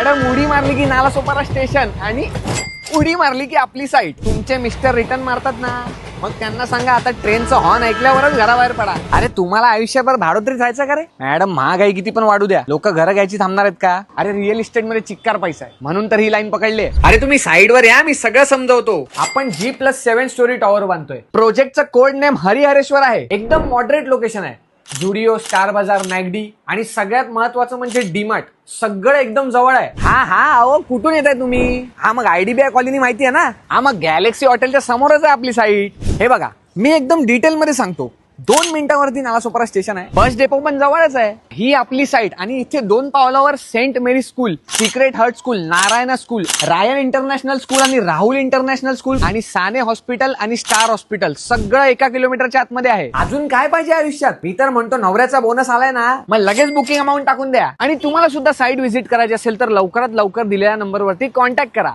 Madam उडी मारली की नालासोपारा स्टेशन आणि उडी मारली की आपली साईट. तुमचे मिस्टर रिटर्न मारतात ना, मग त्यांना सांगा आता ट्रेनचं हॉर्न ऐकल्यावरच घराबाहेर पडा. अरे तुम्हाला आयुष्यभर भाडोत्री जायचं का रे? मॅडम महागाई किती पण वाढू द्या, लोक घर घ्यायची थांबणार आहेत का? अरे रिअल इस्टेट मध्ये चिक्कार पैसा आहे, म्हणून तर ही लाईन पकडली. अरे तुम्ही साईडवर या, मी सगळं समजवतो. आपण G+7 स्टोरी टॉवर बांधतोय. प्रोजेक्टचं कोड नेम हरिहरेश्वर आहे. एकदम मॉडरेट लोकेशन आहे. जुडिओ, स्टार बाजार, मॅगडी आणि सगळ्यात महत्वाचं म्हणजे डीमार्ट सगळं एकदम जवळ आहे. हा अहो कुठून येत आहे तुम्ही? हा मग IDBI कॉलनी माहिती आहे ना? हा मग गॅलेक्सी हॉटेलच्या समोरच आहे आपली साईट. हे बघा मी एकदम डिटेल मध्ये सांगतो. 2 मिनिटांवरती नालासोपारा स्टेशन आहे. बस डेपो पण जवळच आहे. ही आपली साईट आणि इथे 2 पावलावर Saint Mary school, Sacred Heart school, Narayana school, Ryan International school आणि राहुल इंटरनॅशनल स्कूल आणि साने हॉस्पिटल आणि स्टार हॉस्पिटल सगळं 1 किलोमीटरच्या आतमध्ये आहे. अजून काय पाहिजे आयुष्यात? मी तर म्हणतो नवऱ्याचा बोनस आलाय ना, मग लगेच बुकिंग अमाऊंट टाकून द्या. आणि तुम्हाला सुद्धा साईट व्हिजिट करायची असेल तर लवकरात लवकर दिलेल्या नंबरवरती कॉन्टॅक्ट करा.